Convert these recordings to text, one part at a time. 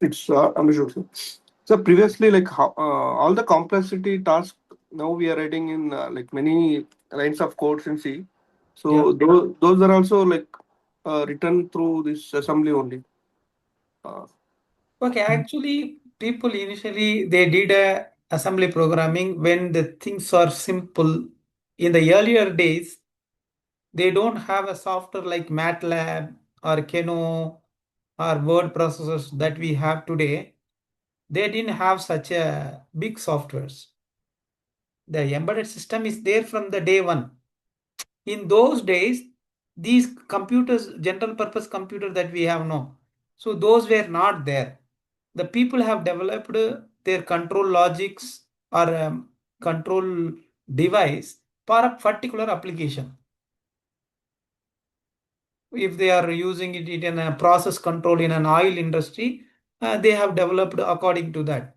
It's Amishuk, sir. So previously, like how all the complexity tasks now we are writing in like many lines of codes in C. Yeah. So those are also like written through this assembly only. Uh, Okay, actually, people initially they did a assembly programming when the things are simple. In the earlier days, they don't have a software like MATLAB or Keno or word processors that we have today. They didn't have such a big softwares. The embedded system is there from the day one. In those days, these computers, general purpose computer that we have now, so those were not there. The people have developed their control logics or control device for a particular application. If they are using it in a process control in an oil industry, they have developed according to that.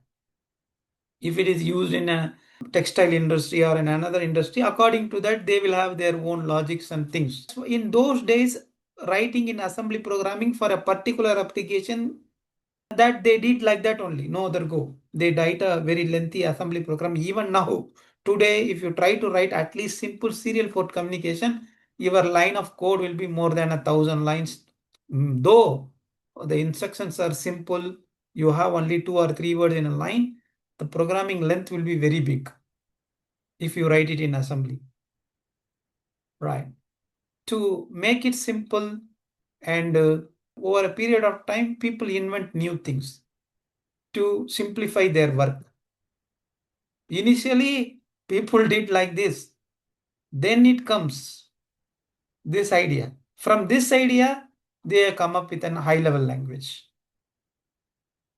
If it is used in a textile industry or in another industry, according to that they will have their own logics and things. So in those days, writing in assembly programming for a particular application, that they did like that only, no other go. They write a very lengthy assembly program. Even now, today, if you try to write at least simple serial port communication, your line of code will be more than 1,000 lines. Though the instructions are simple, you have only 2 or 3 words in a line, the programming length will be very big if you write it in assembly. Right. To make it simple and over a period of time, people invent new things to simplify their work. Initially, people did like this. Then it comes this idea. From this idea, they come up with a high level language.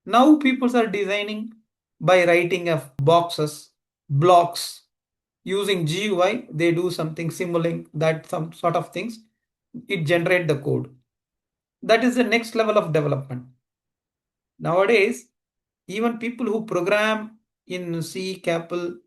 Now people are designing by writing of boxes, blocks, using GUI. They do something simulating that some sort of things. It generate the code. That is the next level of development. Nowadays, even people who program in C, CAPL,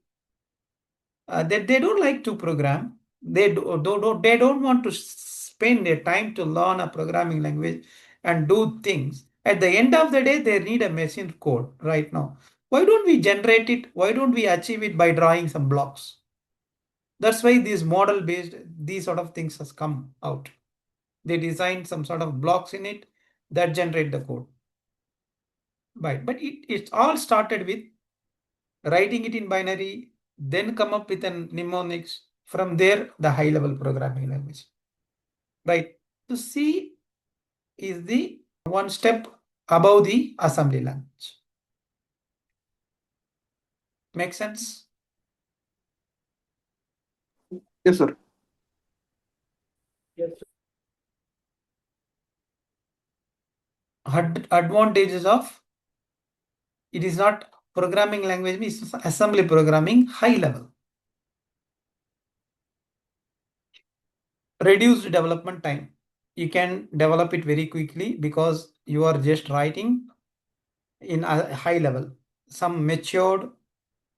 they don't like to program. They don't want to spend their time to learn a programming language and do things. At the end of the day, they need a machine code right now. Why don't we generate it? Why don't we achieve it by drawing some blocks? That's why this model based, these sort of things has come out. They design some sort of blocks in it that generate the code. Right. But it all started with writing it in binary, then come up with an mnemonics. From there, the high level programming language. Right. So C is the one step above the assembly language. Make sense? yes, sir. Advantages of it is not programming language, it's assembly programming high level. Reduced development time. You can develop it very quickly because you are just writing in a high level. Some matured,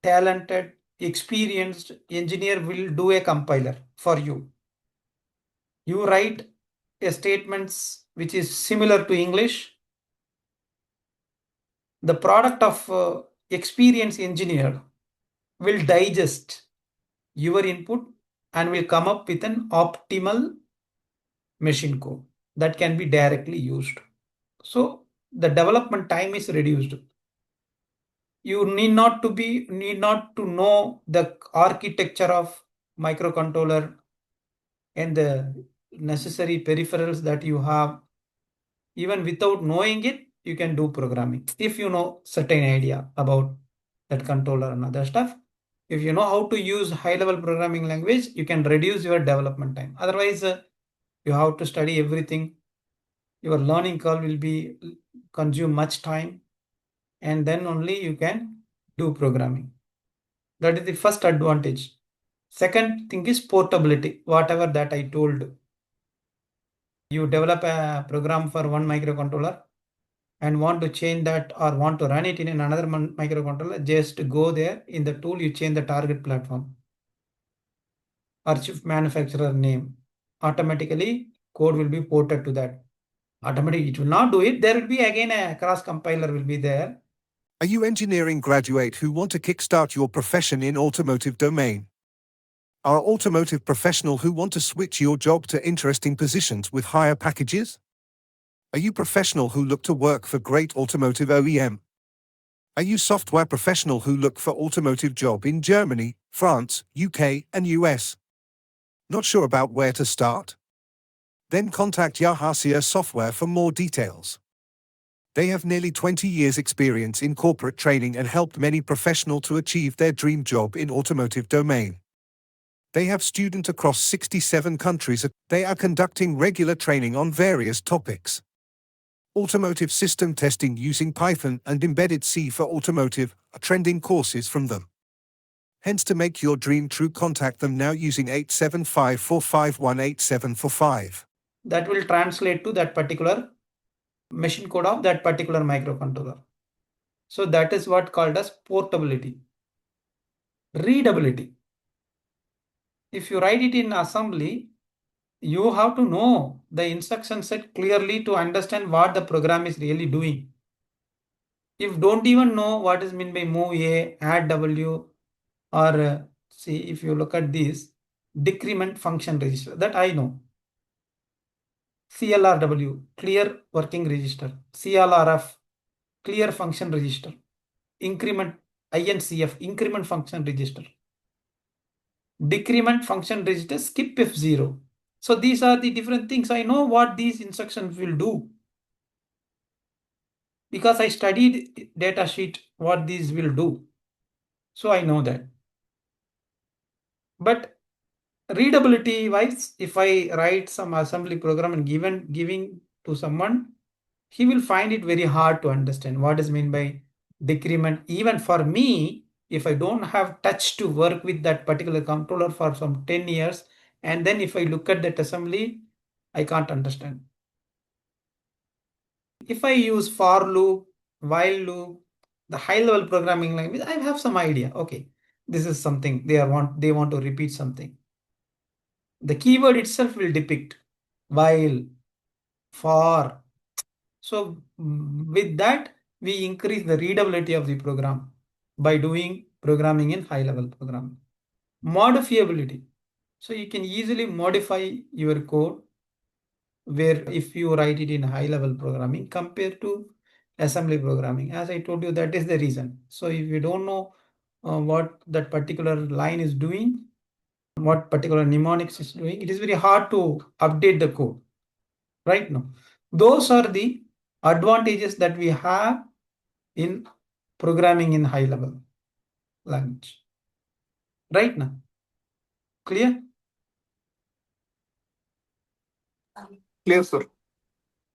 talented, experienced engineer will do a compiler for you. You write a statements which is similar to English. The product of experienced engineer will digest your input and will come up with an optimal machine code that can be directly used. So the development time is reduced. You need not to know the architecture of microcontroller and the necessary peripherals that you have. Even without knowing it, you can do programming if you know certain idea about that controller and other stuff. If you know how to use high level programming language, you can reduce your development time. Otherwise, you have to study everything. Your learning curve will be consume much time, and then only you can do programming. That is the first advantage. Second thing is portability. Whatever that I told, you develop a program for one microcontroller and want to change that or want to run it in another microcontroller, just go there in the tool, you change the target platform or chip manufacturer name. Automatically, code will be ported to that. Automatically, it will not do it. There will be again a cross compiler will be there. Are you engineering graduate who want to kickstart your profession in automotive domain? Are automotive professional who want to switch your job to interesting positions with higher packages? Are you professional who look to work for great automotive OEM? Are you software professional who look for automotive job in Germany, France, UK, and US? Not sure about where to start? Then contact Yahasia Software for more details. They have nearly 20 years experience in corporate training and helped many professionals to achieve their dream job in automotive domain. They have students across 67 countries. They are conducting regular training on various topics. Automotive system testing using Python and embedded C for automotive are trending courses from them. Hence, to make your dream true, contact them now using 875-451-8745. That will translate to that particular machine code of that particular microcontroller. So that is what called as portability. Readability. If you write it in assembly, you have to know the instruction set clearly to understand what the program is really doing. If don't even know what is meant by move A, add W, or see, if you look at this decrement function register, that I know. CLRW, clear working register. CLRF, clear function register. Increment INCF, increment function register. Decrement function register, skip F0. So these are the different things. I know what these instructions will do because I studied data sheet what these will do. So I know that. But readability wise, if I write some assembly program and giving to someone, he will find it very hard to understand what is meant by decrement. Even for me, if I don't have touch to work with that particular controller for some 10 years, and then if I look at that assembly, I can't understand. If I use for loop, while loop, the high level programming language, I have some idea. Okay, this is something they want to repeat something. The keyword itself will depict while, for. So with that, we increase the readability of the program by doing programming in high level programming. Modifiability. So you can easily modify your code where if you write it in high level programming compared to assembly programming. As I told you, that is the reason. So if you don't know what that particular line is doing, what particular mnemonics is doing, it is very hard to update the code. Right now, those are the advantages that we have in programming in high level language. Right now, clear? Clear, sir.